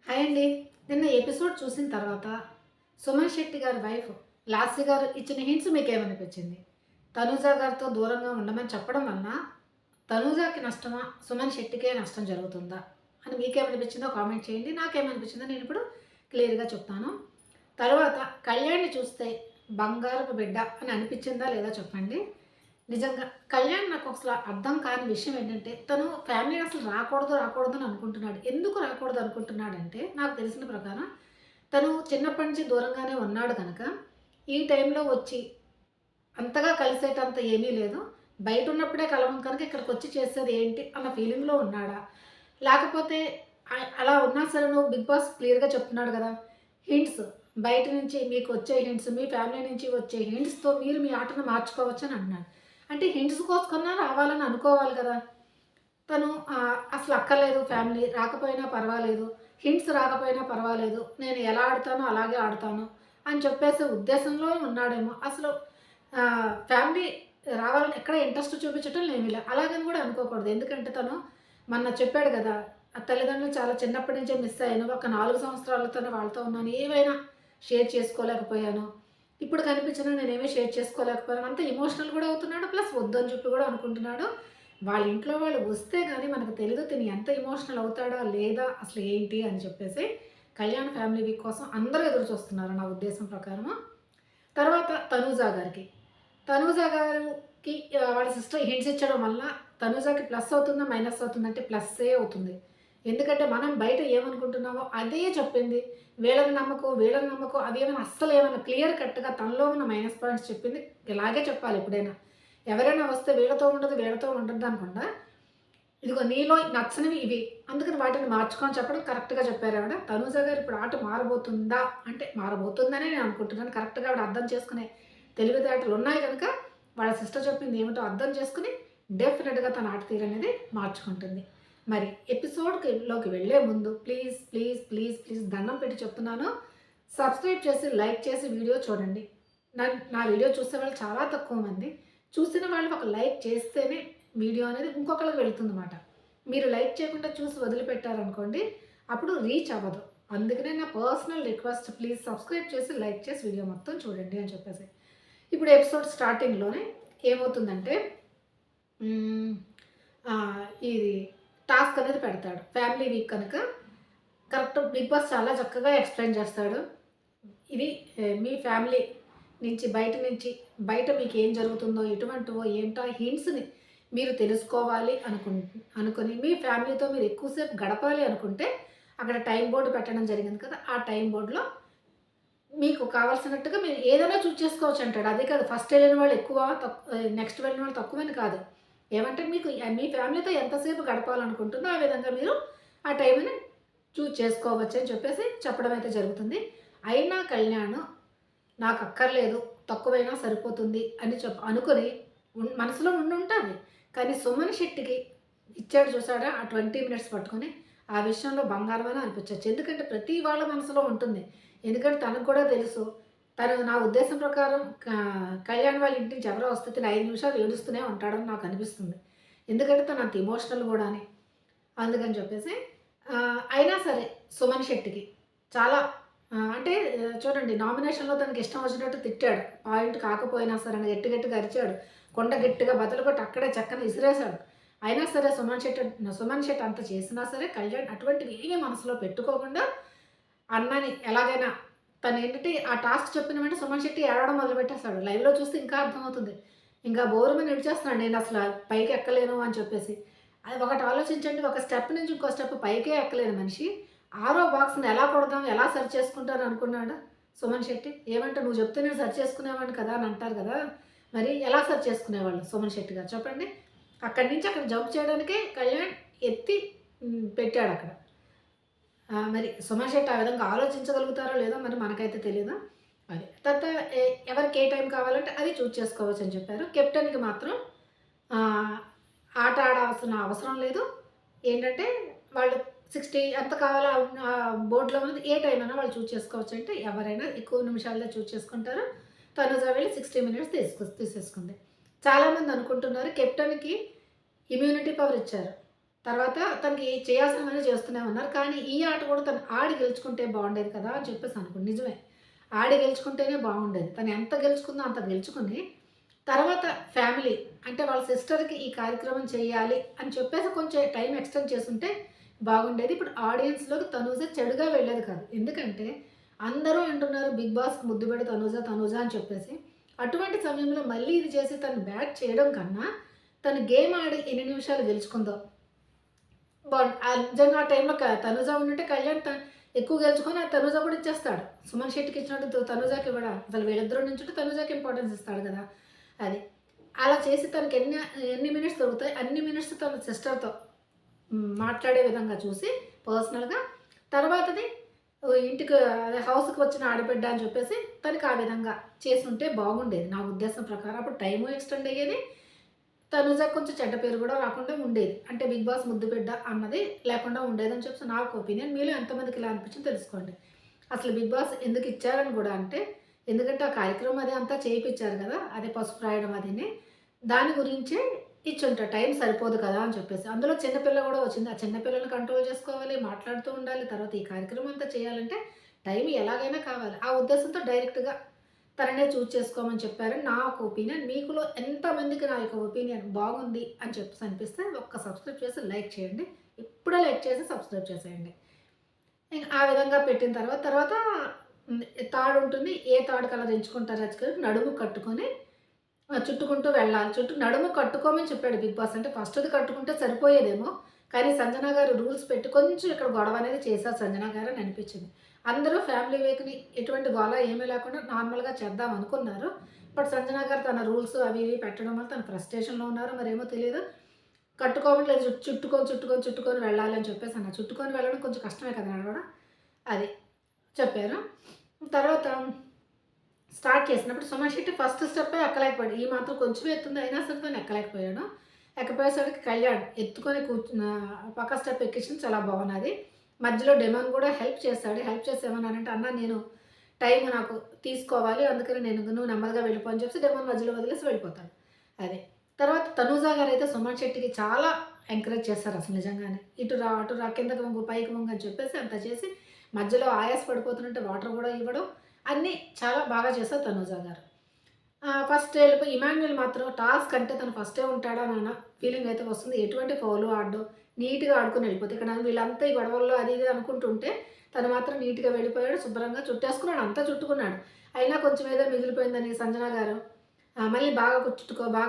Hi అండి. నిన్న episode చూసిన తర్వాత సుమన్ శెట్టి గారి వైఫ్ లాస్య గారు ఇచ్చిన హింట్స్ మీకేమనిపించింది? తనూజ గారితో దూరంగా ఉండమని చెప్పడం వలన తనూజకి నష్టమా? సుమన్ శెట్టికే నష్టం జరుగుతుందా? అని మీకేమనిపించిందో కామెంట్ చేయండి. నాకేమనిపించిందో నేను ఇప్పుడు క్లియర్‌గా చెప్తాను. తర్వాత కళ్యాణ్‌ని చూస్తే బంగారపు బిడ్డ అని అనిపించిందా లేదా చెప్పండి. నిజంగా కళ్యాణ్ నాకు అసలు అర్థం కాని విషయం ఏంటంటే, తను ఫ్యామిలీ అసలు రాకూడదు అని అనుకుంటున్నాడు. ఎందుకు రాకూడదు అనుకుంటున్నాడంటే, నాకు తెలిసిన ప్రకారం తను చిన్నప్పటి నుంచి దూరంగానే ఉన్నాడు కనుక, ఈ టైంలో వచ్చి అంతగా కలిసేటంత ఏమీ లేదు. బయట ఉన్నప్పుడే కలవం కనుక ఇక్కడికొచ్చి చేసేది ఏంటి అన్న ఫీలింగ్‌లో ఉన్నాడా? లేకపోతే అలా ఉన్నా సరే నువ్వు బిగ్ బాస్ క్లియర్‌గా చెప్తున్నాడు కదా! హింట్స్ బయట నుంచి మీకు వచ్చే హింట్స్, మీ ఫ్యామిలీ నుంచి వచ్చే హింట్స్‌తో మీరు మీ ఆటను మార్చుకోవచ్చని అంటున్నాడు. అంటే హింట్స్ కోసమన్నా రావాలని అనుకోవాలి కదా! తను అసలు అక్కర్లేదు ఫ్యామిలీ రాకపోయినా పర్వాలేదు. హింట్స్ రాకపోయినా పర్వాలేదు. నేను ఎలా ఆడతానో అలాగే ఆడతాను అని చెప్పేసే ఉద్దేశంలో ఉన్నాడేమో. అసలు ఫ్యామిలీ రావాలని ఎక్కడ ఇంట్రెస్ట్ చూపించటం లేమిలా. అలాగని కూడా అనుకోకూడదు. ఎందుకంటే తను మొన్న చెప్పాడు కదా! ఆ తల్లిదండ్రులు చాలా చిన్నప్పటి నుంచే మిస్ అయ్యాను. ఒక 4 సంవత్సరాలతోనే వాళ్ళతో ఉన్నాను. ఏవైనా షేర్ చేసుకోలేకపోయాను. ఇప్పుడు కనిపించినా నేనేమి షేర్ చేసుకోలేకపోయాను. అంత ఎమోషనల్ కూడా అవుతున్నాడు. ప్లస్ వద్దని చెప్పి కూడా అనుకుంటున్నాడు. వాళ్ళ ఇంట్లో వాళ్ళు వస్తే గానీ మనకు తెలీదు తిను ఎంత ఎమోషనల్ అవుతాడా? లేదా? అసలు ఏంటి? అని చెప్పేసి కళ్యాణ్ ఫ్యామిలీ వీక్ కోసం అందరూ ఎదురు చూస్తున్నారు నా ఉద్దేశం ప్రకారము. తర్వాత తనూజ గారికి. తనూజ గారికి వాళ్ళ సిస్టర్ హింట్స్ ఇచ్చడం వల్ల తనూజకి ప్లస్ అవుతుందా? మైనస్ అవుతుందా? అంటే ప్లస్సే అవుతుంది. ఎందుకంటే మనం బయట ఏమనుకుంటున్నామో అదే చెప్పింది. వీళ్ళని నమ్మకు, వీళ్ళని నమ్మకు అవేమైనా అస్సలేమైనా క్లియర్ కట్‌గా తనలో ఉన్న మైనస్ పాయింట్స్ చెప్పింది. ఇలాగే చెప్పాలి ఎప్పుడైనా. ఎవరైనా వస్తే వీళ్ళతో ఉండదు, వీళ్ళతో ఉండదు అనకుండా, ఇదిగో నీలో నచ్చనివి ఇవి. అందుకని వాటిని మార్చుకో అని చెప్పడం కరెక్ట్‌గా చెప్పారావిడ. తనూజ గారు ఇప్పుడు ఆట మారబోతుందా? అంటే మారబోతుందనే నేను అనుకుంటున్నాను. కరెక్ట్‌గా ఆవిడ అర్థం చేసుకునే తెలివితేటలు ఉన్నాయి గనుక, వాళ్ళ సిస్టర్ చెప్పింది ఏమిటో అర్థం చేసుకొని, డెఫినిట్‌గా తన ఆట తీరనేది మార్చుకుంటుంది. మరి లోకి వెళ్ళే ముందు ప్లీజ్, ప్లీజ్, ప్లీజ్, ప్లీజ్ దండం పెట్టి చెప్తున్నాను. సబ్స్క్రైబ్ చేసి, లైక్ చేసి వీడియో చూడండి. నా నా వీడియో చూసేవాళ్ళు చాలా తక్కువ మంది. చూసిన వాళ్ళు ఒక లైక్ చేస్తేనే వీడియో అనేది ఇంకొకళ్ళకి వెళ్తుందన్నమాట. మీరు లైక్ చేయకుండా చూసి వదిలిపెట్టారనుకోండి, అప్పుడు రీచ్ అవ్వదు. అందుకనే నా పర్సనల్ రిక్వెస్ట్ ప్లీజ్ సబ్స్క్రైబ్ చేసి, లైక్ చేసి వీడియో మొత్తం చూడండి అని చెప్పేసి. ఇప్పుడు ఎపిసోడ్ స్టార్టింగ్‌లోనే ఏమవుతుందంటే హ్మ్. ఇది టాస్క్ అనేది పెడతాడు. ఫ్యామిలీ వీక్ కనుక కరెక్ట్ బిగ్ బాస్ చాలా చక్కగా ఎక్స్‌ప్లెయిన్ చేస్తాడు. ఇది మీ ఫ్యామిలీ నుంచి బయట మీకేం జరుగుతుందో, ఎటువంటివో, ఏంటో ఆ హింట్స్‌ని మీరు తెలుసుకోవాలి అనుకుని మీ ఫ్యామిలీతో మీరు ఎక్కువ సేపు గడపాలి అనుకుంటే, అక్కడ టైమ్ బోర్డ్ పెట్టడం జరిగింది కదా! ఆ టైమ్ బోర్డ్‌లో మీకు కావాల్సినట్టుగా మీరు ఏదైనా చూజ్ చేసుకోవచ్చు అంటాడు. అదే కాదు ఫస్ట్ ఎళ్ళిన వాళ్ళు ఎక్కువ, నెక్స్ట్ వెళ్ళిన వాళ్ళు తక్కువని కాదు. ఏమంటే మీకు మీ ఫ్యామిలీతో ఎంతసేపు గడపాలనుకుంటుందో, ఆ విధంగా మీరు ఆ టైంని చూజ్ చేసుకోవచ్చు అని చెప్పేసి చెప్పడం అయితే జరుగుతుంది. అయినా కళ్యాణ్ నాకక్కర్లేదు. తక్కువైనా సరిపోతుంది అని అనుకుని మనసులో ఉండుంటాది. కానీ సుమన్ శెట్టికి ఇచ్చాడు చూసాడా ఆ 20 మినిట్స్ పట్టుకొని, ఆ విషయంలో బంగారమనే అనిపించొచ్చు. ఎందుకంటే ప్రతి వాళ్ళ మనసులో ఉంటుంది. ఎందుకంటే తనకు కూడా తెలుసు. తను నా ఉద్దేశం ప్రకారం కళ్యాణ్ వాళ్ళ ఇంటి నుంచి ఎవరో వస్తే తిను 5 నిమిషాలు ఏడుస్తూనే ఉంటాడని నాకు అనిపిస్తుంది. ఎందుకంటే తను అంత ఎమోషనల్ గూడాని. అందుకని చెప్పేసి అయినా సరే సుమన్ శెట్టికి చాలా అంటే చూడండి నామినేషన్‌లో తనకి ఇష్టం వచ్చినట్టు తిట్టాడు. పాయింట్ కాకపోయినా సరే అని గట్టి గట్టిగా అరిచాడు. కొండ గట్టిగా బద్దలు కొట్టి అక్కడే చక్కన విసిరేసాడు. అయినా సరే సుమన్ శెట్టి అంత చేసినా సరే కళ్యాణ్ అటువంటివి ఏమీ మనసులో పెట్టుకోకుండా అన్నని ఎలాగైనా తనేంటంటే ఆ టాస్క్ చెప్పిన వెంటనే సుమన్ శెట్టి ఏడవడం మొదలుపెట్టేసాడు. లైవ్‌లో చూస్తే ఇంకా అర్థమవుతుంది. ఇంకా బోరుమని ఏడ్చేస్తున్నాడు నేనసల పైకి ఎక్కలేను అని చెప్పేసి. అది ఒకటి ఆలోచించండి. ఒక స్టెప్ నుంచి ఇంకో స్టెప్ పైకే ఎక్కలేని మనిషి, ఆరో బాక్స్‌ని ఎలా కొడదాం, ఎలా సరి చేసుకుంటాను అనుకున్నాడా సుమన్ శెట్టి? ఏమంటే నువ్వు చెప్తే నేను సరి చేసుకునేవాడిని కదా అని అంటారు కదా! మరి ఎలా సరి చేసుకునేవాళ్ళు సుమన్ శెట్టి గారు చెప్పండి? అక్కడి నుంచి అక్కడ జంప్ చేయడానికే కళ్యాణ్ ఎత్తి పెట్టాడక్కడ. మరి సుమన్ శెట్టి ఆ విధంగా ఆలోచించగలుగుతారో లేదో మరి మనకైతే తెలీదు. అది. తర్వాత ఎవరికి ఏ టైం కావాలంటే అది చూజ్ చేసుకోవచ్చని చెప్పారు. కెప్టెన్‌కి మాత్రం ఆహ్, ఆట ఆడాల్సిన అవసరం లేదు. ఏంటంటే వాళ్ళు 60 ఎంత కావాలో బోర్డ్‌లో ఉన్నది ఏ టైం అయినా వాళ్ళు చూజ్ చేసుకోవచ్చంటే ఎవరైనా ఎక్కువ నిమిషాల్లో చూజ్ చేసుకుంటారు. తనుజ వెళ్ళి 60 మినిట్స్ తీసేసుకుంది. చాలామంది అనుకుంటున్నారు కెప్టెన్‌కి ఇమ్యూనిటీ పవర్ ఇచ్చారు. తర్వాత తనకి చేయాల్సినవన్నీ చేస్తూనే ఉన్నారు. కానీ ఈ ఆట కూడా తను ఆడి గెలుచుకుంటే బాగుండేది కదా అని చెప్పేసి అనుకోండి. నిజమే. ఆడి గెలుచుకుంటేనే బాగుండేది. తను ఎంత గెలుచుకుందో అంత గెలుచుకుని, తర్వాత ఫ్యామిలీ అంటే వాళ్ళ సిస్టర్‌కి ఈ కార్యక్రమం చేయాలి అని చెప్పేసి కొంచెం టైం ఎక్స్‌టెండ్ చేసుంటే బాగుండేది. ఇప్పుడు ఆడియన్స్‌లోకి తనూజ చెడుగా వెళ్ళేది కాదు. ఎందుకంటే అందరూ అంటున్నారు 'బిగ్ బాస్‌కి' ముద్దు బిడ్డ తనూజ, తనూజ అని చెప్పేసి. అటువంటి సమయంలో మళ్ళీ ఇది చేసి తను బ్యాట్ చేయడం కన్నా, తను గేమ్ ఆడి ఎన్ని నిమిషాలు గెలుచుకుందో నిజంగా ఆ టైంలో తనూజ ఉండుంటే కళ్యాణ్ ఎక్కువ గెలుచుకొని ఆ తనూజ కూడా ఇచ్చేస్తాడు. సుమన్ శెట్టికి ఇచ్చినట్టు తనూజకి ఇవ్వడా? అసలు వీళ్ళిద్దరూ నుంచుంటే తనూజకి ఇంపార్టెన్స్ ఇస్తాడు కదా! అది. అలా చేసి తనకి ఎన్ని ఎన్ని మినిట్స్ దొరుకుతాయి అన్ని మినిట్స్ తన సిస్టర్‌తో మాట్లాడే విధంగా చూసి పర్సనల్‌గా తర్వాతది ఇంటికి అదే హౌస్‌కి వచ్చిన ఆడబిడ్డ అని చెప్పేసి తనకి ఆ విధంగా చేసుంటే బాగుండేది నా ఉద్దేశం ప్రకారం. అప్పుడు టైము ఎక్స్‌టెండ్ అయ్యేది. తనుజకి కొంచెం చెడ్డ పేరు కూడా రాకుండా ఉండేది. అంటే 'బిగ్ బాస్' ముద్దు బిడ్డ అన్నది లేకుండా ఉండేదని చెప్పేసి నాకు ఒపీనియన్. మీలో ఎంతమందికి ఇలా అనిపించిందో తెలుసుకోండి. అసలు 'బిగ్ బాస్' ఎందుకు ఇచ్చారని కూడా అంటే, ఎందుకంటే ఆ కార్యక్రమం అది అంతా చేయిపిచ్చారు కదా! అదే పసుపు రాయడం అదిని. దాని గురించే ఇచ్చుంటారు. టైం సరిపోదు కదా అని చెప్పేసి. అందులో చిన్న పిల్ల కూడా వచ్చింది. ఆ చిన్న పిల్లల్ని కంట్రోల్ చేసుకోవాలి, మాట్లాడుతూ ఉండాలి. తర్వాత ఈ కార్యక్రమం అంతా చేయాలంటే టైం ఎలాగైనా కావాలి. ఆ ఉద్దేశంతో డైరెక్ట్‌గా తననే చూజ్ చేసుకోమని చెప్పారని నా ఒక ఒపీనియన్. మీకులో ఎంతమందికి నా యొక్క ఒపీనియన్ బాగుంది అని చెప్పేసి అనిపిస్తే ఒక్క సబ్స్క్రైబ్ చేసి లైక్ చేయండి. ఇప్పుడే లైక్ చేసి సబ్స్క్రైబ్ చేసేయండి. ఇంక ఆ విధంగా పెట్టిన తర్వాత తాడు ఉంటుంది. ఏ తాడు కలర్ ఎంచుకుంటారో నడుము కట్టుకొని చుట్టుకుంటూ వెళ్ళాలి. నడుము కట్టుకోమని చెప్పాడు బిగ్ బాస్. అంటే ఫస్ట్‌ది కట్టుకుంటే సరిపోయేదేమో. కానీ సంజన గారు రూల్స్ పెట్టి కొంచెం ఇక్కడ గొడవ అనేది చేశారు సంజన గారు అని అనిపించింది. అందరూ ఫ్యామిలీ వీక్‌ని ఎటువంటి గోల ఏమీ లేకుండా నార్మల్‌గా చేద్దాం అనుకున్నారు. బట్ సంజన గారు తన రూల్స్ అవి ఇవి పెట్టడం వల్ల తను ఫ్రస్ట్రేషన్‌లో ఉన్నారో మరేమో తెలీదు. కట్టుకోవడం లేదు చుట్టుకొని వెళ్ళాలి అని చెప్పేసి అన్నారు. చుట్టుకొని వెళ్ళడం కొంచెం కష్టమే కదా నడవడం. అది చెప్పారు. తర్వాత స్టార్ట్ చేసినప్పుడు సుమన్ శెట్టి ఫస్ట్ స్టెప్పే ఎక్కలేకపోయాడు. ఈ మాత్రం కొంచెమే ఎత్తుంది అయినా సరే తను ఎక్కలేకపోయాడు. ఎక్కపోయేసరికి కళ్యాణ్ ఎత్తుకొని పక్క స్టెప్ ఎక్కించింది చాలా బాగున్నది. మధ్యలో డెమోన్ కూడా హెల్ప్ చేశాడు. హెల్ప్ చేసి ఏమన్నానంటే, "అన్న నేను టైం నాకు తీసుకోవాలి. అందుకని నువ్వు నెమ్మదిగా వెళ్ళిపో" అని చెప్పేసి డెమోన్ మధ్యలో వదిలేసి వెళ్ళిపోతాడు. అది. తర్వాత తనూజ గారైతే సుమన్ శెట్టికి చాలా ఎంకరేజ్ చేస్తారు అసలు నిజంగానే. "ఇటు రా, అటు రా, కిందకి వంగు, పైకి వంగు" అని చెప్పేసి అంత చేసి మధ్యలో ఆయాస పడిపోతుంటే వాటర్ కూడా ఇవ్వడం అన్నీ చాలా బాగా చేశారు తనూజ గారు. ఫస్ట్ వెళ్ళిపోయి ఇమాన్యుయల్ మాత్రం టాస్క్ అంటే తను ఫస్టే ఉంటాడా అన్న ఫీలింగ్ అయితే వస్తుంది. ఎటువంటి ఫౌలు ఆడడు. నీట్‌గా ఆడుకొని వెళ్ళిపోతాయి. ఇక్కడ వీళ్ళంతా ఈ గొడవల్లో అది ఇది అనుకుంటుంటే తను మాత్రం నీట్‌గా వెళ్ళిపోయాడు. శుభ్రంగా చుట్టేసుకున్నాడు. అంతా చుట్టుకున్నాడు. అయినా కొంచెం ఏదో మిగిలిపోయిందని సంజన గారు మళ్ళీ బాగా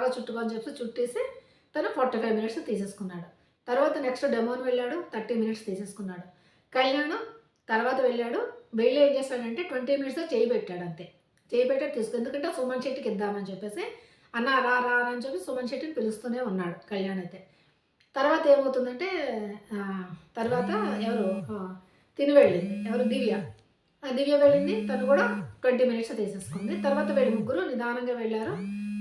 చుట్టుకో అని చెప్పి చుట్టేసి తను 45 మినిట్స్ తీసేసుకున్నాడు. తర్వాత నెక్స్ట్ డెమోన్ వెళ్ళాడు. 30 మినిట్స్ తీసేసుకున్నాడు. కళ్యాణ్ తర్వాత వెళ్ళాడు. వెళ్ళి ఏం చేశాడంటే 20 మినిట్స్‌లో చేయి పెట్టాడు అంతే. చేయి పెట్టాడు ఎందుకంటే సుమన్ శెట్టికి ఇద్దామని చెప్పేసి. "అన్న రా రా" అని చెప్పి సుమన్ శెట్టిని పిలుస్తూనే ఉన్నాడు కళ్యాణ్ అయితే. తర్వాత ఏమవుతుందంటే తర్వాత ఎవరు తిని వెళ్ళింది. ఎవరు దివ్య. దివ్య వెళ్ళింది. తను కూడా 20 మినిట్స్ తీసేసుకుంది. తర్వాత వీళ్ళు ముగ్గురు నిదానంగా వెళ్ళారు.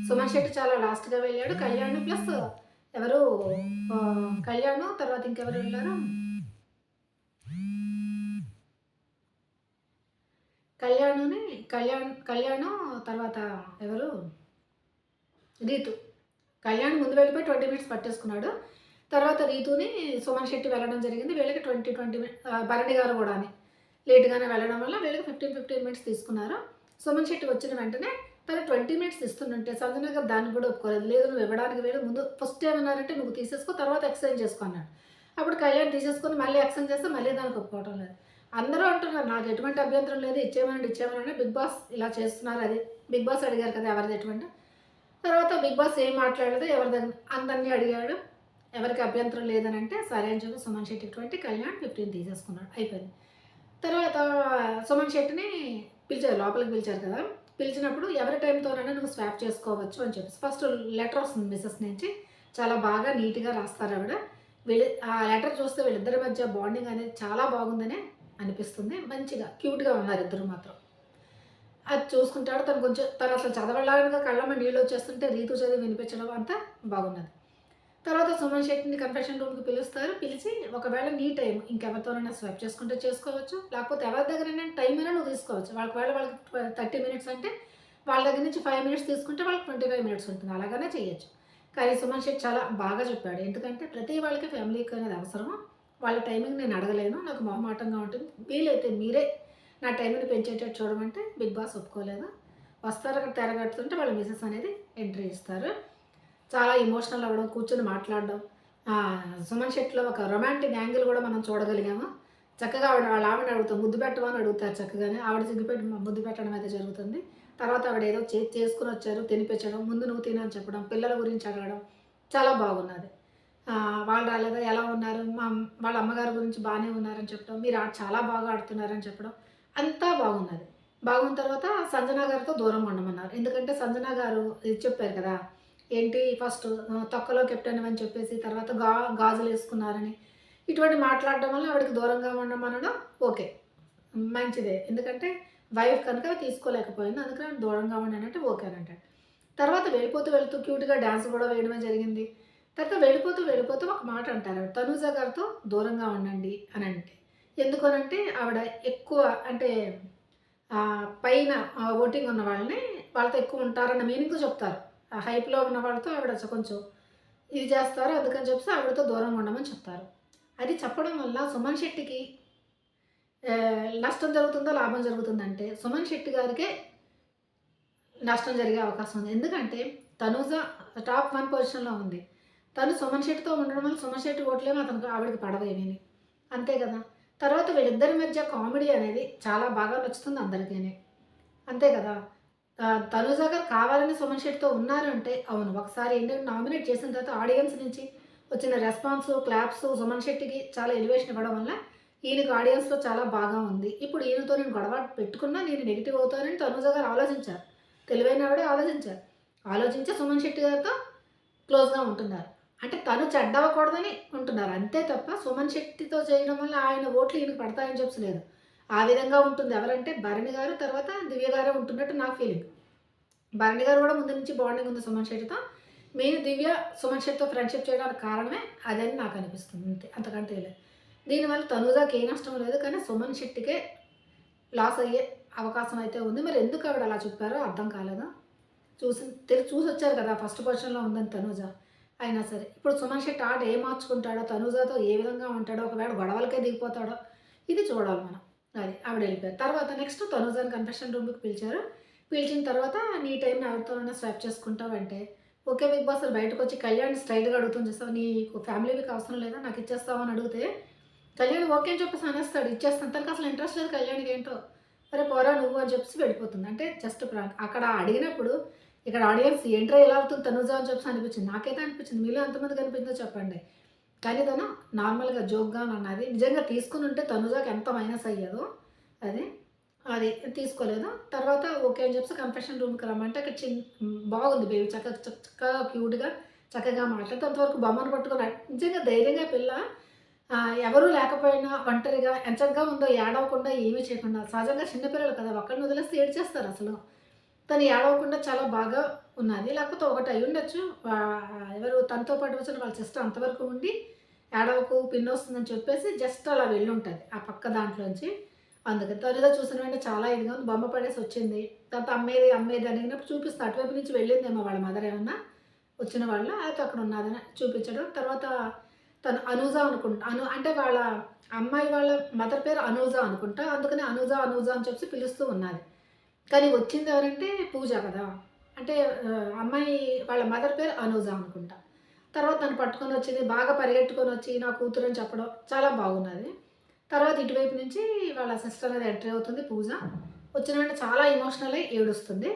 సుమన్ శెట్టి చాలా లాస్ట్‌గా వెళ్ళాడు. కళ్యాణ్ ప్లస్ ఎవరు కళ్యాణ్ తర్వాత ఇంకెవరు వెళ్ళారు? కళ్యాణ్ తర్వాత ఎవరు? రీతు. కళ్యాణ్ ముందు వెళ్ళిపోయి 20 మినిట్స్ పట్టేసుకున్నాడు. తర్వాత రీతుని సుమన్ శెట్టి వెళ్ళడం జరిగింది. వీళ్ళకి 20 భరణి గారు కూడాని లేట్‌గానే వెళ్ళడం వల్ల వీళ్ళకి 15 మినిట్స్ తీసుకున్నారు. సుమన్ శెట్టి వచ్చిన వెంటనే తను 20 మినిట్స్ ఇస్తుందంటే సంజన గారు దానికి కూడా ఒప్పుకోలేదు. లేదు నువ్వు ఇవ్వడానికి వీలు ముందు ఫస్ట్ ఏమన్నారంటే నువ్వు తీసేసుకో తర్వాత ఎక్స్‌చేంజ్ చేసుకో అన్నాడు. అప్పుడు కళ్యాణ్ తీసేసుకొని మళ్ళీ ఎక్స్‌చేంజ్ చేస్తే మళ్ళీ దానికి ఒప్పుకోవటం లేదు. అందరూ అంటున్నారు నాకు ఎటువంటి అభ్యంతరం లేదు ఇచ్చేయమనండి బిగ్ బాస్ ఇలా చేస్తున్నారు అది. బిగ్ బాస్ అడిగారు కదా ఎవరిది ఎటువంటి. తర్వాత బిగ్ బాస్ ఏం మాట్లాడలేదు ఎవరి దగ్గర అందరినీ అడిగాడు. ఎవరికి అభ్యంతరం లేదని అంటే సరే అని చెప్పి సుమన్ శెట్టికి 20 కళ్యాణ్ 15 తీసేసుకున్నాడు అయిపోయింది. తర్వాత సుమన్ శెట్టిని పిలిచారు లోపలికి పిలిచారు కదా! పిలిచినప్పుడు ఎవరి టైంతోనైనా నువ్వు స్వాప్ చేసుకోవచ్చు అని చెప్పేసి ఫస్ట్ లెటర్ వస్తుంది మిసెస్ నుంచి. చాలా బాగా నీట్‌గా రాస్తారు ఆవిడ. ఆ లెటర్ చూస్తే వీళ్ళిద్దరి మధ్య బాండింగ్ అనేది చాలా బాగుందనే అనిపిస్తుంది. మంచిగా క్యూట్‌గా ఉన్నారు ఇద్దరు మాత్రం. అది చూసుకుంటాడు. తను అసలు చదవలేక కళ్ళమ్మ నీళ్ళొచ్చేస్తుంటే రీతు చదివి వినిపించడం అంతా బాగున్నది. తర్వాత సుమన్ శెట్టిని కన్ఫెషన్ రూమ్‌కి పిలుస్తారు. పిలిచి ఒకవేళ నీ టైం ఇంకెవరితోనైనా స్వైప్ చేసుకుంటే చేసుకోవచ్చు. లేకపోతే ఎవరి దగ్గరైనా టైం అయినా నువ్వు తీసుకోవచ్చు. వాళ్ళకి 30 మినిట్స్ అంటే వాళ్ళ దగ్గర నుంచి 5 మినిట్స్ తీసుకుంటే వాళ్ళకి 25 మినిట్స్ ఉంటుంది. అలాగనే చేయొచ్చు. కానీ సుమన్ శెట్టి చాలా బాగా చెప్పాడు. ఎందుకంటే ప్రతి వాళ్ళకి ఫ్యామిలీకి అనేది అవసరం. వాళ్ళ టైమింగ్ నేను అడగలేను. నాకు మొహమాటంగా ఉంటుంది. వీలైతే మీరే నా టైంని పెంచేటట్టు చూడమంటే బిగ్ బాస్ ఒప్పుకోలేదు. వస్తారు అక్కడ తెర కడుతుంటే వాళ్ళ మిసెస్ అనేది ఎంట్రీ ఇస్తారు. చాలా ఎమోషనల్ అవ్వడం, కూర్చొని మాట్లాడడం. సుమన్ శెట్టిలో ఒక రొమాంటిక్ యాంగిల్ కూడా మనం చూడగలిగాము. చక్కగా వాళ్ళ ఆవిడని అడుగుతాం, ముద్దు పెట్టవా అని అడుగుతారు చక్కగానే. ఆవిడ సిగ్గుపెట్టి ముద్దు పెట్టడం అయితే జరుగుతుంది. తర్వాత ఆవిడ ఏదో చేసుకొని వచ్చారు, తినిపించడం, ముందు నువ్వు తినని చెప్పడం, పిల్లల గురించి అడగడం చాలా బాగున్నది. వాళ్ళు రాలేదా, ఎలా ఉన్నారు, వాళ్ళ అమ్మగారి గురించి బాగానే ఉన్నారని చెప్పడం, మీరు చాలా బాగా ఆడుతున్నారని చెప్పడం, అంతా బాగున్నది. బాగున్న తర్వాత సంజన గారితో దూరంగా ఉండమన్నారు. ఎందుకంటే సంజన గారు ఇది చెప్పారు కదా, ఏంటి ఫస్ట్ తొక్కలో కెప్టెన్ అని చెప్పేసి తర్వాత గాజులు వేసుకున్నారని ఇటువంటి మాట్లాడడం వల్ల ఆవిడకి దూరంగా ఉండమనడం ఓకే, మంచిదే. ఎందుకంటే వైఫ్ కనుక తీసుకోలేకపోయింది, అందుకని ఆవిడ దూరంగా ఉండనంటే ఓకే అని అంటాడు. తర్వాత వెళ్ళిపోతూ వెళ్తూ క్యూట్గా డ్యాన్స్ కూడా వేయడమే జరిగింది. తర్వాత వెళ్ళిపోతూ వెళ్ళిపోతూ ఒక మాట అంటారు, తనూజ గారితో దూరంగా ఉండండి అని అంటే. ఎందుకనంటే ఆవిడ ఎక్కువ అంటే పైన ఓటింగ్ ఉన్న వాళ్ళని వాళ్ళతో ఎక్కువ ఉంటారన్న మీనింగ్తో చెప్తారు. ఆ హైప్‌లో ఉన్న వాళ్ళతో ఆవిడ కొంచెం ఇది చేస్తారు. అందుకని చెప్పేసి ఆవిడతో దూరంగా ఉండమని చెప్తారు. అది చెప్పడం వల్ల సుమన్ శెట్టికి నష్టం జరుగుతుందో, లాభం జరుగుతుందంటే సుమన్ శెట్టి గారికే నష్టం జరిగే అవకాశం ఉంది. ఎందుకంటే తనూజ టాప్ 1 పొజిషన్‌లో ఉంది. తను సుమన్ శెట్టితో ఉండడం వల్ల సుమన్ శెట్టి ఓట్లేమో ఆవిడకి పడవేమీని. అంతే కదా! తర్వాత వీళ్ళిద్దరి మధ్య కామెడీ అనేది చాలా బాగా నచ్చుతుంది అందరికీని. అంతే కదా! తనూజ గారు కావాలని సుమన్ శెట్టితో ఉన్నారు అంటే అవును. ఒకసారి ఏంటంటే నామినేట్ చేసిన తర్వాత ఆడియన్స్ నుంచి వచ్చిన రెస్పాన్స్, క్లాప్స్ సుమన్ శెట్టికి చాలా ఎలివేషన్ ఇవ్వడం వల్ల ఈయనకి ఆడియన్స్‌లో చాలా బాగా ఉంది. ఇప్పుడు ఈయనతో నేను గొడవ పెట్టుకున్నా నేను నెగెటివ్ అవుతానని తనూజ గారు ఆలోచించారు. తెలివైన ఆవిడే ఆలోచించారు. ఆలోచించి సుమన్ శెట్టి గారితో క్లోజ్‌గా ఉంటున్నారు. అంటే తను చెడ్డవ్వకూడదని ఉంటున్నారు. అంతే తప్ప సుమన్ శెట్టితో చేయడం వల్ల ఆయన ఓట్లు ఈయనకి పడతాయని చెప్పి లేదు. ఆ విధంగా ఉంటుంది. ఎవరంటే భరణి గారు, తర్వాత దివ్య గారే ఉంటున్నట్టు నా ఫీలింగ్. భరణి గారు కూడా ముందు నుంచి బాండింగ్ ఉంది సుమన్ శెట్టితో. మెయిన్ దివ్య సుమన్ శెట్టితో ఫ్రెండ్‌షిప్ చేయడానికి కారణమే అదని నాకు అనిపిస్తుంది అంతే. అంతకంటే లేదు. దీనివల్ల తనూజకి ఏ నష్టం లేదు. కానీ సుమన్ శెట్టికే లాస్ అయ్యే అవకాశం అయితే ఉంది. మరి ఎందుకు ఆవిడ అలా చెప్పారో అర్థం కాలేదు. చూసొచ్చారు కదా! ఫస్ట్ పొజిషన్‌లో ఉందని తనూజ. అయినా సరే. ఇప్పుడు సుమన్ శెట్టి ఆట ఏం మార్చుకుంటాడో, తనూజతో ఏ విధంగా ఉంటాడో, ఒకవేళ గొడవలకే దిగిపోతాడో, ఇది చూడాలి మనం. అది. ఆవిడ వెళ్ళిపోయారు. తర్వాత నెక్స్ట్ తనూజని కన్ఫెషన్ రూమ్‌కి పిలిచారు. పిలిచిన తర్వాత నీ టైంని ఎవరితోనైనా స్వాప్ చేసుకుంటావంటే, ఓకే బిగ్ బాస్ బయటకొచ్చి కళ్యాణ్ స్ట్రెయిట్‌గా అడుగుతుంది చూసావా, నీకు ఫ్యామిలీ వీక్ అవసరం లేదా, నాకు ఇచ్చేస్తావా అని అడిగితే, కళ్యాణ్ ఓకే అని చెప్పేసి అనేస్తాడు. ఇచ్చేస్తాను. తనకి అసలు ఇంట్రెస్ట్ లేదు కళ్యాణ్‌కి ఏంటో. అరే పోరా నువ్వు అని చెప్పేసి వెళ్ళిపోతుంది. అంటే జస్ట్ ప్రాంక్. అక్కడ అడిగినప్పుడు ఇక్కడ ఆడియన్స్ ఏంట్రా ఇలా అవుతుంది తనుజ అని చెప్పేసి అనిపించింది. నాకైతే అనిపించింది. మీలో ఎంతమందికి అనిపించిందో చెప్పండి. కానీ తను నార్మల్‌గా జోక్‌గా అన్నది. నిజంగా తీసుకొని ఉంటే తనుజకి ఎంత మైనస్ అయ్యేదో అది. అది తీసుకోలేదు. తర్వాత ఓకే అని చెప్పేసి కన్ఫెషన్ రూమ్‌కి రమ్మంటే అక్కడ బాగుంది బేబీ చక్కగా క్యూట్‌గా చక్కగా మాట్లాడుతూ అంతవరకు బొమ్మను పట్టుకొని నిజంగా ధైర్యంగా పిల్ల ఎవరు లేకపోయినా ఒంటరిగా ఎంచక్కా ఉందో ఏడవకుండా ఏమీ చేయకుండా సహజంగా చిన్న పిల్లలు కదా! ఒక్కడిని వదిలేస్తే ఏడ్చేస్తారు అసలు. తను ఏడవకుండా చాలా బాగా ఉన్నది. లేకపోతే ఒకటి అయ్యుండొచ్చు. ఎవరు తనతో పాటు వచ్చిన వాళ్ళ సిస్టర్ అంతవరకు ఉండి, ఏడవకు పిన్నొస్తుందని చెప్పేసి జస్ట్ అలా వెళ్ళుంటది. ఆ పక్క దాంట్లోంచి. అందుకని తనేదో చూసిన వెంటనే చాలా ఇదిగా ఉంది. బొమ్మ పడేసి వచ్చింది. తర్వాత అమ్మేది, అమ్మేది అడిగినప్పుడు చూపిస్తా. అటువైపు నుంచి వెళ్ళిందేమో వాళ్ళ మదర్ ఏమన్నా వచ్చిన వాళ్ళు. అయితే అక్కడ ఉన్నదని చూపించడం. తర్వాత తను అనూజ అనుకుంటా. అంటే వాళ్ళ అమ్మాయి వాళ్ళ మదర్ పేరు అనూజ అనుకుంటా. అందుకని అనూజ, అనూజ అని చెప్పి పిలుస్తూ ఉన్నది. కానీ వచ్చింది ఎవరంటే పూజ కదా! అంటే అమ్మాయి వాళ్ళ మదర్ పేరు అనూజ అనుకుంటా. తర్వాత నన్ను పట్టుకొని వచ్చింది. బాగా పరిగెట్టుకొని వచ్చి నా కూతురు అని చెప్పడం చాలా బాగున్నది. తర్వాత ఇటువైపు నుంచి వాళ్ళ సిస్టర్ అనేది ఎంట్రీ అవుతుంది పూజ. వచ్చిన వెంటనే చాలా ఎమోషనల్ అయ్యి ఏడుస్తుంది.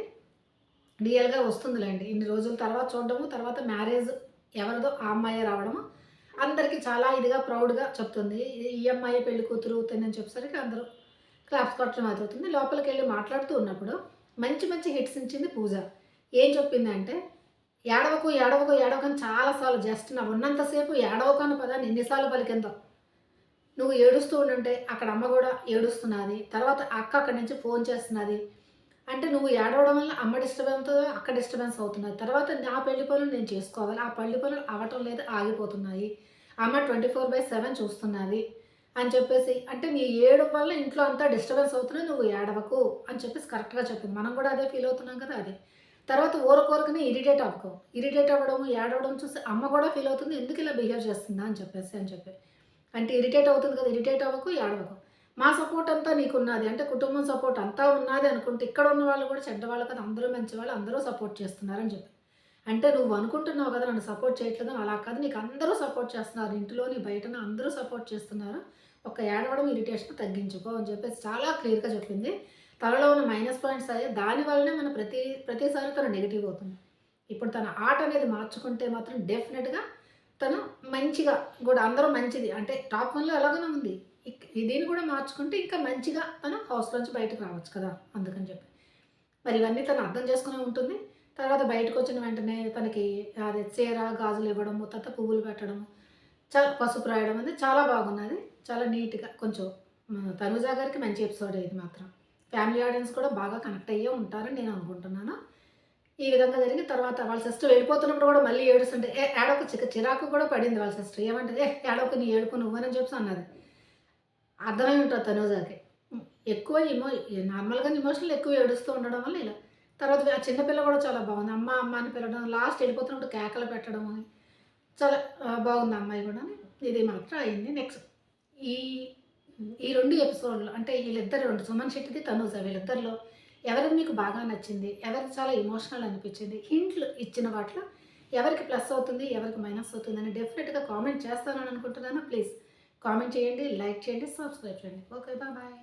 రియల్‌గా వస్తుందిలేండి. ఇన్ని రోజుల తర్వాత చూడడము, తర్వాత మ్యారేజ్ ఎవరిదో ఆ అమ్మాయే రావడము. అందరికి చాలా ఇదిగా ప్రౌడ్‌గా చెప్తుంది. ఈ అమ్మాయే పెళ్లి కూతురు అవుతుందని చెప్పేసరికి అందరూ క్లాప్స్ కొట్టడం అదవుతుంది. లోపలికెళ్ళి మాట్లాడుతూ ఉన్నప్పుడు మంచి మంచి హిట్స్ ఇచ్చింది పూజ. ఏం చెప్పిందంటే, "ఏడవకు, ఏడవకు, ఏడవకు" అని చాలా సార్లు జస్ట్ నా ఉన్నంత సేపు ఏడవకు అన్న పదాన్ని ఎన్ని సార్లు పలికిందో. నువ్వు ఏడుస్తూ ఉండుంటే అక్కడ అమ్మ గూడా ఏడుస్తున్నది. తర్వాత అక్క అక్కడి నుంచి ఫోన్ చేస్తున్నది. అంటే నువ్వు ఏడవడం వల్ల అమ్మ డిస్టర్బ్ అవుతదో, అక్క డిస్టర్బెన్స్ అవుతున్నది. తర్వాత నా పెళ్లి పనులు నేను చేసుకోవాలి. ఆ పెళ్లి పనులు అవ్వటం లేదు, ఆగిపోతున్నాయి. అమ్మ 24/7 చూస్తున్నది అని చెప్పేసి, అంటే నీ ఏడుపు వల్ల ఇంట్లో అంతా డిస్టర్బెన్స్ అవుతున్నది. నువ్వు ఏడవకు అని చెప్పేసి కరెక్ట్‌గా చెప్పింది. మనం కూడా అదే ఫీల్ అవుతున్నాం కదా! అది. తర్వాత ఊరకూరకనే ఇరిటేట్ అవ్వకు. ఇరిటేట్ అవ్వడం, ఏడవడం చూసి అమ్మ కూడా ఫీల్ అవుతుంది. ఎందుకు ఇలా బిహేవ్ చేస్తుందా అని చెప్పి. అంటే ఇరిటేట్ అవుతుంది కదా! ఇరిటేట్ అవ్వకు, ఏడవకు. మా సపోర్ట్ అంతా నీకున్నది. అంటే కుటుంబం సపోర్ట్ అంతా ఉన్నది అనుకుంటే ఇక్కడ ఉన్న వాళ్ళు కూడా చెడ్డవాళ్ళు కాదు. అందరూ మంచివాళ్ళు. అందరూ సపోర్ట్ చేస్తున్నారని చెప్పి. అంటే నువ్వు అనుకుంటున్నావు కదా! నన్ను సపోర్ట్ చేయట్లేదు. అలా కాదు. నీకు అందరూ సపోర్ట్ చేస్తున్నారు. ఇంటిలోని, బయటన అందరూ సపోర్ట్ చేస్తున్నారు. ఒక ఏడవడం, ఇరిటేషన్ తగ్గించుకో అని చెప్పేసి చాలా క్లియర్‌గా చెప్పింది. తనలో ఉన్న మైనస్ పాయింట్స్ అయ్యాయి. దాని వల్లనే మన ప్రతిసారి తను నెగెటివ్ అవుతుంది. ఇప్పుడు తన ఆట అనేది మార్చుకుంటే మాత్రం డెఫినిట్‌గా తను మంచిగా కూడా అందరూ మంచిది అంటే టాప్ 1లో ఎలాగోనే ఉంది. దీన్ని కూడా మార్చుకుంటే ఇంకా మంచిగా తను హౌస్‌లోంచి బయటకి రావచ్చు కదా! అందుకని చెప్పి. మరి ఇవన్నీ తను అర్థం చేసుకునే ఉంటుంది. తర్వాత బయటకొచ్చిన వెంటనే తనకి అదే చీర, గాజులు ఇవ్వడము, తర్వాత పువ్వులు పెట్టడము, చాలా పసుపు రాయడం అనేది చాలా బాగున్నది. చాలా నీట్‌గా కొంచెం తనూజ గారికి మంచి ఎపిసోడే ఇది మాత్రం. ఫ్యామిలీ ఆడియన్స్ కూడా బాగా కనెక్ట్ అయ్యే ఉంటారని నేను అనుకుంటున్నాను. ఈ విధంగా జరిగి తర్వాత వాళ్ళ సిస్టర్ వెళ్ళిపోతున్నప్పుడు కూడా మళ్ళీ ఏడుస్తుంటే, "ఏ ఏడవకు" చిరాకు కూడా పడింది వాళ్ళ సిస్టర్. ఏమంటది, "ఏ ఏడవకు నీ ఏడుపు నువ్వని" చెప్పేసి అన్నది. అర్థమై ఉంటది తనూజకి. హ్మ్. ఎక్కువ నార్మల్‌గానే ఎమోషనల్ ఎక్కువ ఏడుస్తూ ఉండడం వల్ల ఇలా. తర్వాత ఆ చిన్న పిల్ల కూడా చాలా బాగుంది. అమ్మ, అమ్మ అని పిలవడం, లాస్ట్ వెళ్ళిపోతున్నప్పుడు కేకలు పెట్టడం అని చాలా బాగుంది ఆ అమ్మాయి గూడాని. ఇది మాత్రం అయింది. నెక్స్ట్ ఈ ఈ 2 ఎపిసోడ్‌లో అంటే వీళ్ళిద్దరు 2 సుమన్ శెట్టిది, తనూజ వీళ్ళిద్దరిలో ఎవరిది మీకు బాగా నచ్చింది? ఎవరిది చాలా ఎమోషనల్ అనిపించింది? హింట్లు ఇచ్చిన వాటిలో ఎవరికి ప్లస్ అవుతుంది? ఎవరికి మైనస్ అవుతుందని డెఫినిట్‌గా కామెంట్ చేస్తానని అనుకుంటున్నాను. ప్లీజ్ కామెంట్ చేయండి, లైక్ చేయండి, సబ్స్క్రైబ్ చేయండి. ఓకే. బాయ్.